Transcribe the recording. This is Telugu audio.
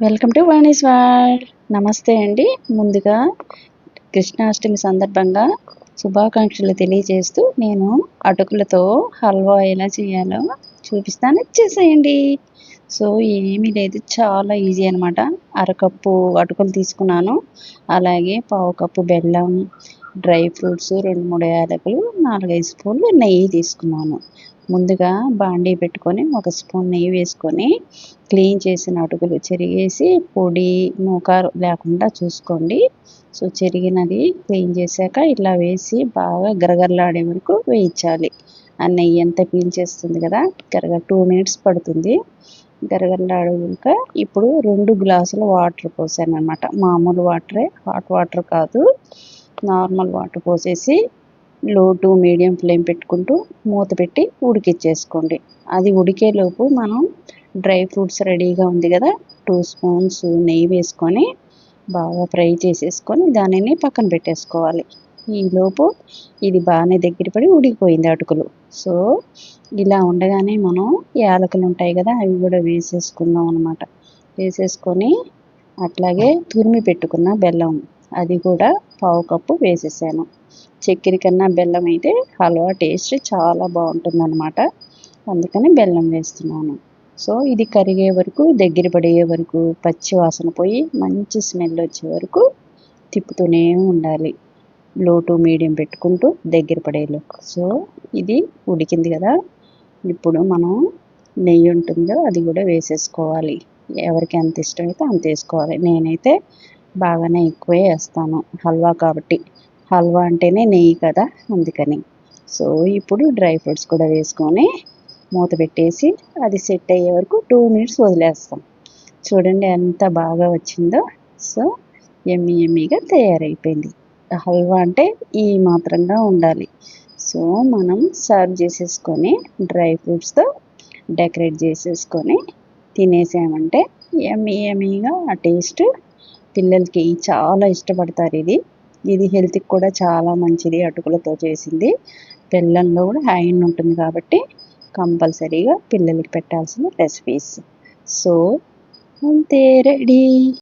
Welcome to Vani's world. నమస్తే అండి. ముందుగా కృష్ణాష్టమి సందర్భంగా శుభాకాంక్షలు తెలియజేస్తూ నేను అటుకులతో హల్వా ఎలా చేయాలో చూపిస్తాను, చేసేయండి. సో ఏమీ లేదు, చాలా ఈజీ అనమాట. అరకప్పు అటుకులు తీసుకున్నాను, అలాగే పావు కప్పు బెల్లం, డ్రై ఫ్రూట్స్, 2-3 యాలకులు, 4-5 స్పూన్లు నెయ్యి తీసుకున్నాను. ముందుగా బాండీ పెట్టుకొని 1 స్పూన్ నెయ్యి వేసుకొని క్లీన్ చేసిన అటుకులు చెరిగేసి పొడి నూకారు లేకుండా చూసుకోండి. సో చెరిగినది క్లీన్ చేశాక ఇలా వేసి బాగా గరగరలాడే వరకు వేయించాలి. ఆ నెయ్యి అంతా పీల్చేస్తుంది కదా, 2 మినిట్స్ పడుతుంది. గరగరలాడాక ఇప్పుడు 2 గ్లాసుల వాటర్ పోసాను అనమాట. మామూలు వాటరే, హాట్ వాటర్ కాదు, నార్మల్ వాటర్ పోసేసి లో టు మీడియం ఫ్లేమ్ పెట్టుకుంటూ మూత పెట్టి ఉడికిచ్చేసుకోండి. అది ఉడికేలోపు మనం డ్రై ఫ్రూట్స్ రెడీగా ఉంది కదా, 2 స్పూన్స్ నెయ్యి వేసుకొని బాగా ఫ్రై చేసేసుకొని దానిని పక్కన పెట్టేసుకోవాలి. ఈలోపు ఇది బాగానే దగ్గర పడి ఉడికిపోయింది అటుకులు. సో ఇలా ఉండగానే మనం యాలకులు ఉంటాయి కదా, అవి కూడా వేసేసుకుందాం అనమాట. వేసేసుకొని అట్లాగే తురిమి పెట్టుకున్న బెల్లం అది కూడా పావు కప్పు వేసేసాను. చక్కెర కన్నా బెల్లం అయితే హల్వా టేస్ట్ చాలా బాగుంటుంది అనమాట, అందుకని బెల్లం వేస్తున్నాను. సో ఇది కరిగే వరకు, దగ్గర పడే వరకు, పచ్చి వాసన పోయి మంచి స్మెల్ వచ్చే వరకు తిప్పుతూనే ఉండాలి, లో టు మీడియం పెట్టుకుంటూ దగ్గర పడేలో. సో ఇది ఉడికింది కదా, ఇప్పుడు మనం నెయ్యి ఉంటుందో అది కూడా వేసేసుకోవాలి. ఎవరికి ఎంత ఇష్టమైతే అంత వేసుకోవాలి. నేనైతే బాగానే ఎక్కువే వేస్తాను, హల్వా కాబట్టి. హల్వా అంటేనే నెయ్యి కదా, అందుకని. సో ఇప్పుడు డ్రై ఫ్రూట్స్ కూడా వేసుకొని మూత పెట్టేసి అది సెట్ అయ్యే వరకు 2 మినిట్స్ వదిలేస్తాం. చూడండి ఎంత బాగా వచ్చిందో. సో ఎమ్మీగా తయారైపోయింది. హల్వా అంటే ఈ మాత్రంగా ఉండాలి. సో మనం సర్వ్ చేసేసుకొని డ్రై ఫ్రూట్స్తో డెకరేట్ చేసేసుకొని తినేసామంటే ఎమ్మీగా ఆ టేస్ట్ పిల్లలకి చాలా ఇష్టపడతారు. ఇది హెల్త్కి కూడా చాలా మంచిది, అటుకులతో చేసింది. బెల్లంలో కూడా ఐరన్ ఉంటుంది కాబట్టి కంపల్సరీగా పిల్లలకి పెట్టాల్సిన రెసిపీస్. సో అంతే, రెడీ.